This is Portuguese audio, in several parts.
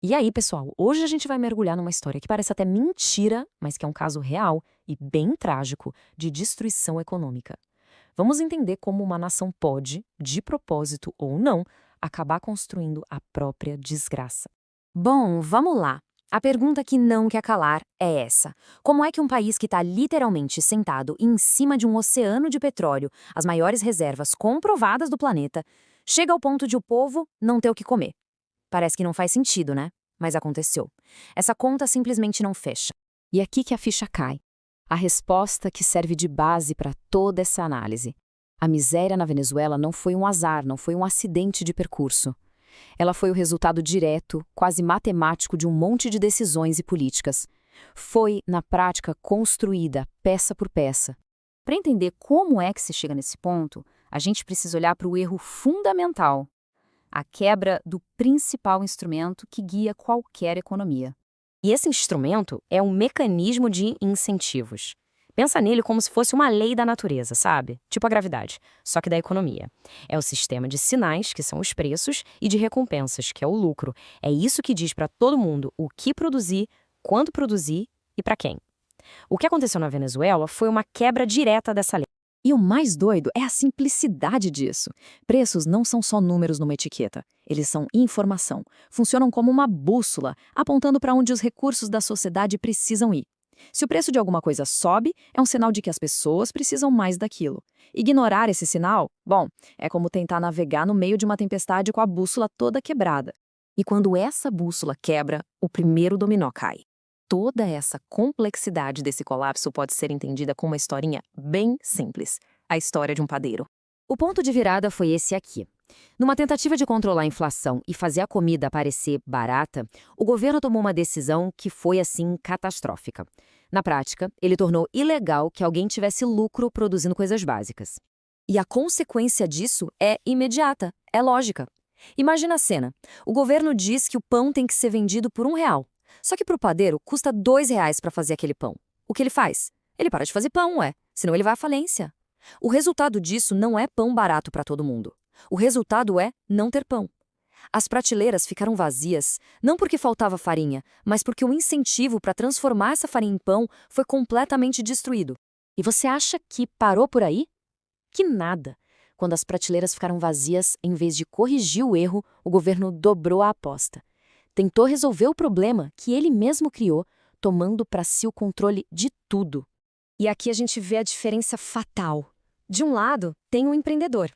E aí, pessoal, hoje a gente vai mergulhar numa história que parece até mentira, mas que é um caso real e bem trágico de destruição econômica. Vamos entender como uma nação pode, de propósito ou não, acabar construindo a própria desgraça. Bom, vamos lá. A pergunta que não quer calar é essa: como é que um país que está literalmente sentado em cima de um oceano de petróleo, as maiores reservas comprovadas do planeta, chega ao ponto de o povo não ter o que comer? Parece que não faz sentido, né? Mas aconteceu. Essa conta simplesmente não fecha. E aqui que a ficha cai. A resposta que serve de base para toda essa análise. A miséria na Venezuela não foi um azar, não foi um acidente de percurso. Ela foi o resultado direto, quase matemático, de um monte de decisões e políticas. Foi, na prática, construída peça por peça. Para entender como é que se chega nesse ponto, a gente precisa olhar para o erro fundamental: a quebra do principal instrumento que guia qualquer economia. E esse instrumento é um mecanismo de incentivos. Pensa nele como se fosse uma lei da natureza, sabe? Tipo a gravidade, só que da economia. É o sistema de sinais, que são os preços, e de recompensas, que é o lucro. É isso que diz para todo mundo o que produzir, quando produzir e para quem. O que aconteceu na Venezuela foi uma quebra direta dessa lei. E o mais doido é a simplicidade disso. Preços não são só números numa etiqueta. Eles são informação. Funcionam como uma bússola, apontando para onde os recursos da sociedade precisam ir. Se o preço de alguma coisa sobe, é um sinal de que as pessoas precisam mais daquilo. Ignorar esse sinal, bom, é como tentar navegar no meio de uma tempestade com a bússola toda quebrada. E quando essa bússola quebra, o primeiro dominó cai. Toda essa complexidade desse colapso pode ser entendida com uma historinha bem simples: a história de um padeiro. O ponto de virada foi esse aqui. Numa tentativa de controlar a inflação e fazer a comida parecer barata, o governo tomou uma decisão que foi, assim, catastrófica. Na prática, ele tornou ilegal que alguém tivesse lucro produzindo coisas básicas. E a consequência disso é imediata, é lógica. Imagina a cena. O governo diz que o pão tem que ser vendido por R$ 1. Só que para o padeiro custa R$ 2 para fazer aquele pão. O que ele faz? Ele para de fazer pão, senão ele vai à falência. O resultado disso não é pão barato para todo mundo. O resultado é não ter pão. As prateleiras ficaram vazias, não porque faltava farinha, mas porque o incentivo para transformar essa farinha em pão foi completamente destruído. E você acha que parou por aí? Que nada! Quando as prateleiras ficaram vazias, em vez de corrigir o erro, o governo dobrou a aposta. Tentou resolver o problema que ele mesmo criou, tomando para si o controle de tudo. E aqui a gente vê a diferença fatal. De um lado, tem um empreendedor.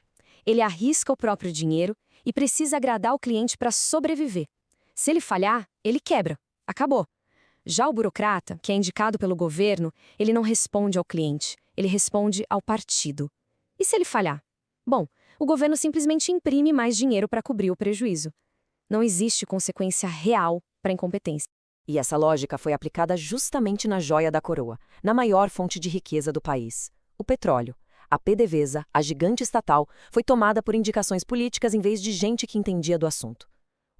Ele arrisca o próprio dinheiro e precisa agradar o cliente para sobreviver. Se ele falhar, ele quebra. Acabou. Já o burocrata, que é indicado pelo governo, ele não responde ao cliente, ele responde ao partido. E se ele falhar? Bom, o governo simplesmente imprime mais dinheiro para cobrir o prejuízo. Não existe consequência real para a incompetência. E essa lógica foi aplicada justamente na joia da coroa, na maior fonte de riqueza do país: o petróleo. A PDVSA, a gigante estatal, foi tomada por indicações políticas em vez de gente que entendia do assunto.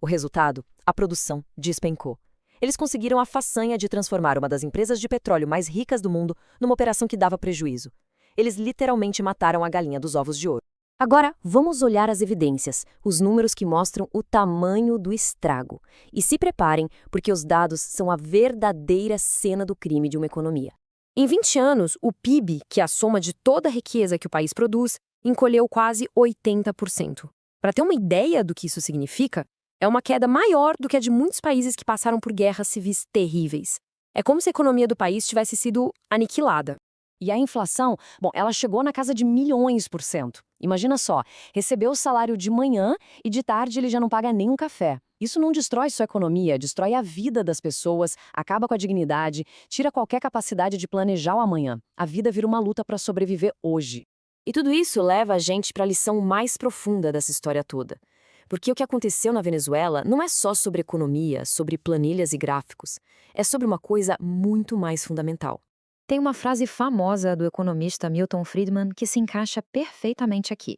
O resultado? A produção despencou. Eles conseguiram a façanha de transformar uma das empresas de petróleo mais ricas do mundo numa operação que dava prejuízo. Eles literalmente mataram a galinha dos ovos de ouro. Agora, vamos olhar as evidências, os números que mostram o tamanho do estrago. E se preparem, porque os dados são a verdadeira cena do crime de uma economia. Em 20 anos, o PIB, que é a soma de toda a riqueza que o país produz, encolheu quase 80%. Para ter uma ideia do que isso significa, é uma queda maior do que a de muitos países que passaram por guerras civis terríveis. É como se a economia do país tivesse sido aniquilada. E a inflação, bom, ela chegou na casa de milhões%. Imagina só, recebeu o salário de manhã e de tarde ele já não paga nem um café. Isso não destrói sua economia, destrói a vida das pessoas, acaba com a dignidade, tira qualquer capacidade de planejar o amanhã. A vida vira uma luta para sobreviver hoje. E tudo isso leva a gente para a lição mais profunda dessa história toda. Porque o que aconteceu na Venezuela não é só sobre economia, sobre planilhas e gráficos. É sobre uma coisa muito mais fundamental. Tem uma frase famosa do economista Milton Friedman que se encaixa perfeitamente aqui.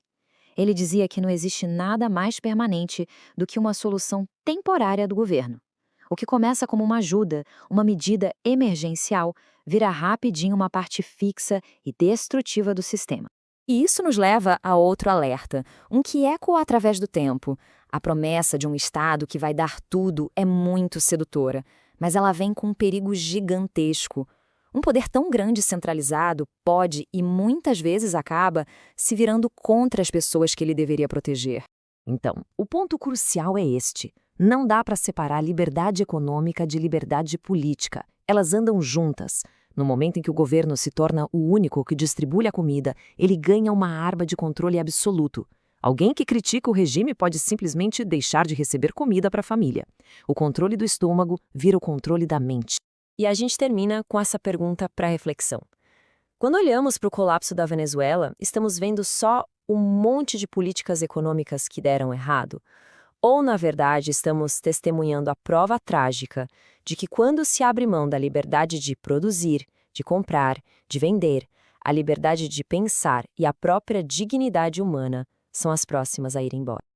Ele dizia que não existe nada mais permanente do que uma solução temporária do governo. O que começa como uma ajuda, uma medida emergencial, vira rapidinho uma parte fixa e destrutiva do sistema. E isso nos leva a outro alerta, um que ecoa através do tempo. A promessa de um Estado que vai dar tudo é muito sedutora, mas ela vem com um perigo gigantesco. Um poder tão grande e centralizado pode e muitas vezes acaba se virando contra as pessoas que ele deveria proteger. Então, o ponto crucial é este. Não dá para separar liberdade econômica de liberdade política. Elas andam juntas. No momento em que o governo se torna o único que distribui a comida, ele ganha uma arma de controle absoluto. Alguém que critica o regime pode simplesmente deixar de receber comida para a família. O controle do estômago vira o controle da mente. E a gente termina com essa pergunta para reflexão. Quando olhamos para o colapso da Venezuela, estamos vendo só um monte de políticas econômicas que deram errado? Ou, na verdade, estamos testemunhando a prova trágica de que quando se abre mão da liberdade de produzir, de comprar, de vender, a liberdade de pensar e a própria dignidade humana são as próximas a ir embora?